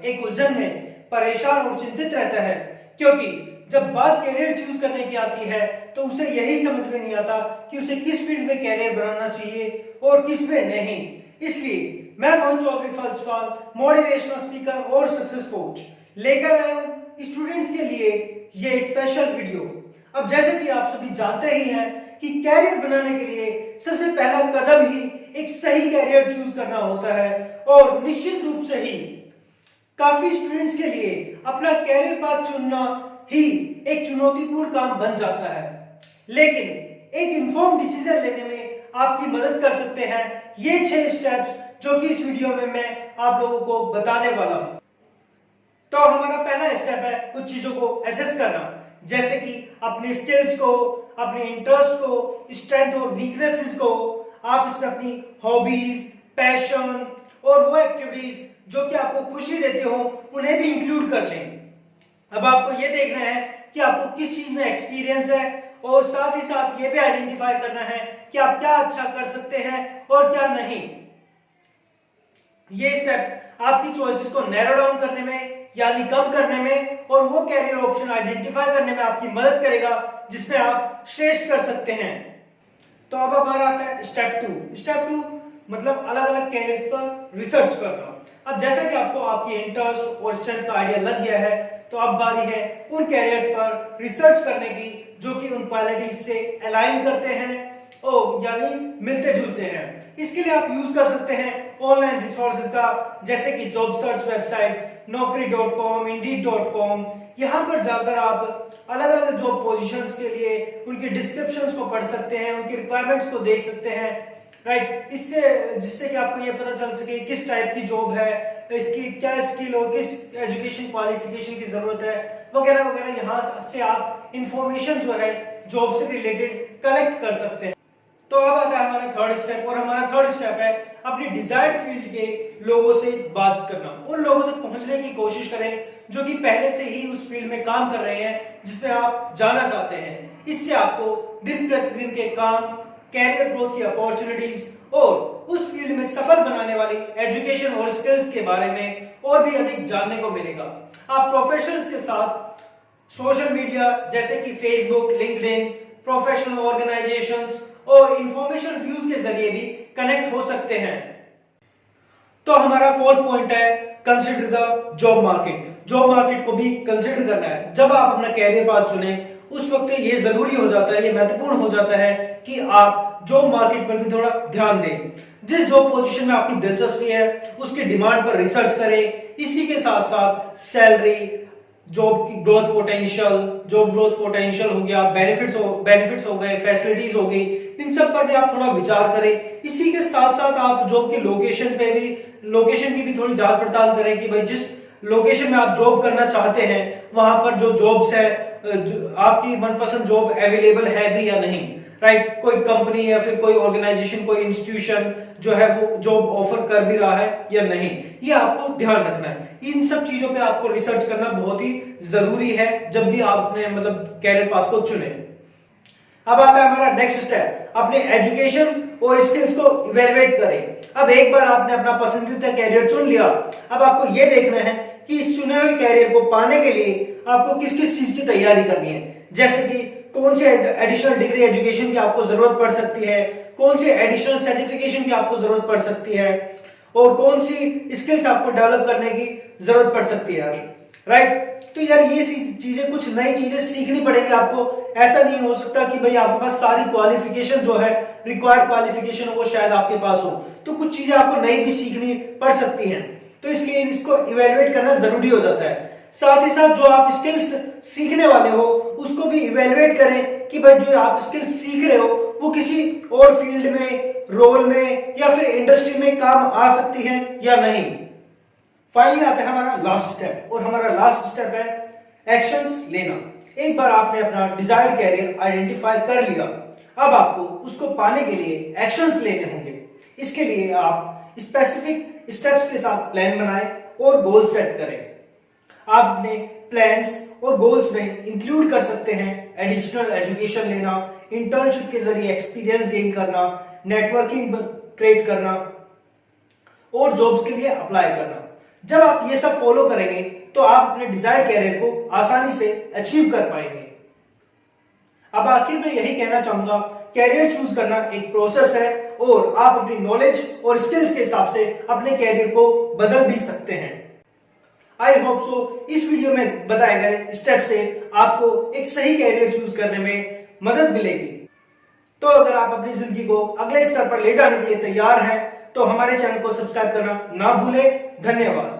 एक उलझन में परेशान और चिंतित रहता है, क्योंकि जब बात कैरियर चूज करने की आती है तो उसे यही समझ में नहीं आता कि उसे किस फील्ड में कैरियर बनाना चाहिए और किस में नहीं। इसलिए मैं मोहन चौधरी फलसफाल, मोटिवेशनल स्पीकर और सक्सेस कोच लेकर आया हूं स्टूडेंट्स के लिए ये स्पेशल वीडियो। अब जैसे कि आप सभी जानते ही हैं कि कैरियर बनाने के लिए सबसे पहला कदम ही एक सही कैरियर चूज करना होता है, और निश्चित रूप से ही काफी स्टूडेंट्स के लिए अपना कैरियर पाथ चुनना ही एक चुनौतीपूर्ण काम बन जाता है। लेकिन एक इन्फॉर्म डिसीजन लेने में आपकी मदद कर सकते हैं ये 6 स्टेप्स जो कि इस वीडियो में मैं आप लोगों को बताने वाला हूं। तो हमारा पहला स्टेप है कुछ चीजों को एसेस करना, जैसे कि अपनी स्किल्स को, अपने इंटरेस्ट को, स्ट्रेंथ और वीकनेसेस को। आप इसमें अपनी हॉबीज, पैशन और वो एक्टिविटीज जो कि आपको खुशी देते हो उन्हें भी इंक्लूड कर लें। अब आपको ये देखना है कि आपको किस चीज में एक्सपीरियंस है, और साथ ही साथ ये भी आइडेंटिफाई करना है कि आप क्या अच्छा कर सकते हैं और क्या नहीं। ये स्टेप आपकी चॉइसेस को नैरो डाउन करने में यानी कम करने में और वो कैरियर ऑप्शन आइडेंटिफाई करने में आपकी मदद करेगा जिसमें आप श्रेष्ठ कर सकते हैं। तो अब हमारा आता है स्टेप 2। स्टेप 2 मतलब अलग अलग कैरियर्स पर रिसर्च करना। अब जैसा कि आपको आपकी इंटरेस्ट और स्ट्रेंथ का आइडिया लग गया है, तो अब बारी है उन कैरियर्स पर रिसर्च करने की जो कि उन क्वालिटीज से अलाइन करते हैं और यानी मिलते जुलते हैं। इसके लिए आप यूज कर सकते हैं ऑनलाइन रिसोर्सेज का, जैसे कि job search websites naukri.com, indeed.com। यहाँ पर जाकर आप अलग अलग जॉब पोजीशंस के लिए उनकी डिस्क्रिप्शंस को पढ़ सकते हैं, उनकी रिक्वायरमेंट्स को देख सकते हैं, राइट। इससे जिससे कि आपको ये पता चल सके किस टाइप की जॉब है, इसकी क्या स्किल और किस एजुकेशन क्वालिफिकेशन की जरूरत है, वगैरह वगैरह। यहाँ से आप इंफॉर्मेशन जो है जॉब से रिलेटेड कलेक्ट कर सकते हैं। तो अब आता है हमारा थर्ड स्टेप, और हमारा थर्ड स्टेप है अपनी डिजायर्ड फील्ड के लोगों से बात करना। उन लोगों तक पहुंचने की कोशिश करें जो कि पहले से ही उस फील्ड में काम कर रहे हैं जिसमें आप जाना चाहते हैं। इससे आपको दिन प्रतिदिन के काम, कैरियर ग्रोथ की अपॉर्चुनिटीज और उस फील्ड में सफल बनाने वाली एजुकेशन और स्किल्स के बारे में और भी अधिक जानने को मिलेगा। आप प्रोफेशनल्स के साथ सोशल मीडिया जैसे कि फेसबुक, लिंक्डइन, प्रोफेशनल ऑर्गेनाइजेशंस और इंफॉर्मेशन व्यूज के जरिए भी कनेक्ट हो सकते हैं। तो हमारा फोर्थ पॉइंट है consider the job market. Job market को भी कंसिडर करना है। जब आप अपना कैरियर पाथ चुने उस वक्त ये जरूरी हो जाता है, ये महत्वपूर्ण हो जाता है कि आप जॉब मार्केट पर भी थोड़ा ध्यान दें। जिस जॉब पोजीशन में आपकी दिलचस्पी है उसकी डिमांड पर रिसर्च करें। इसी के साथ साथ सैलरी, जॉब की growth potential, job growth potential हो गया, बेनिफिट्स हो गए, फैसिलिटीज हो गई, इन सब पर भी आप थोड़ा विचार करें। इसी के साथ साथ आप जॉब की लोकेशन की भी थोड़ी जांच पड़ताल करें कि भाई जिस लोकेशन में आप जॉब करना चाहते हैं वहां पर जो जॉब्स है, आपकी मनपसंद जॉब अवेलेबल है भी या नहीं, राइट। कोई कंपनी या फिर कोई ऑर्गेनाइजेशन, कोई इंस्टीट्यूशन जो है वो जॉब ऑफर कर भी रहा है या नहीं, ये आपको ध्यान रखना है। इन सब चीजों पे आपको रिसर्च करना बहुत ही जरूरी है जब भी आप अपने मतलब कैरियर पाथ को चुने। अब आता है हमारा नेक्स्ट स्टेप, अपने एजुकेशन और स्किल्स को इवेलुएट करें। अब एक बार आपने अपना पसंदीदा कैरियर चुन लिया, अब आपको यह देखना है कि इस चुने हुए कैरियर को पाने के लिए आपको किस किस चीज की तैयारी करनी है। जैसे कि कौन से एडिशनल डिग्री एजुकेशन की आपको जरूरत पड़ सकती है, कौन सी एडिशनल सर्टिफिकेशन की आपको जरूरत पड़ सकती है, और कौन सी स्किल्स आपको डेवलप करने की जरूरत पड़ सकती है, राइट। तो यार ये चीजें, कुछ नई चीजें सीखनी पड़ेगी आपको। ऐसा नहीं हो सकता कि भाई आपके पास सारी क्वालिफिकेशन जो है, रिक्वायर्ड क्वालिफिकेशन वो शायद आपके पास हो, तो कुछ चीजें आपको नई भी सीखनी पड़ सकती हैं। तो इसलिए इसको इवेलुएट करना जरूरी हो जाता है। साथ ही साथ जो आप स्किल्स सीखने वाले हो उसको भी इवेलुएट करें कि भाई जो आप स्किल्स सीख रहे हो वो किसी और फील्ड में, रोल में या फिर इंडस्ट्री में काम आ सकती है या नहीं। फाइनली आता है हमारा लास्ट स्टेप, और हमारा लास्ट स्टेप है एक्शंस लेना। एक बार आपने अपना डिजायर्ड कैरियर आइडेंटिफाई कर लिया, अब आपको उसको पाने के लिए एक्शंस लेने होंगे। इसके लिए आप स्पेसिफिक स्टेप्स के साथ प्लान बनाएं और गोल सेट करें। आप अपने प्लान्स और गोल्स में इंक्लूड कर सकते हैं एडिशनल एजुकेशन लेना, इंटर्नशिप के जरिए एक्सपीरियंस गेन करना, नेटवर्किंग क्रिएट करना और जॉब्स के लिए अप्लाई करना। जब आप ये सब फॉलो करेंगे तो आप अपने डिजायर्ड कैरियर को आसानी से अचीव कर पाएंगे। अब आखिर में यही कहना चाहूंगा, कैरियर चूज करना एक प्रोसेस है और आप अपनी नॉलेज और स्किल्स के हिसाब से अपने कैरियर को बदल भी सकते हैं। आई होप सो इस वीडियो में बताए गए स्टेप से आपको एक सही कैरियर चूज करने में मदद मिलेगी। तो अगर आप अपनी जिंदगी को अगले स्तर पर ले जाने के लिए तैयार हैं तो हमारे चैनल को सब्सक्राइब करना ना भूलें। धन्यवाद।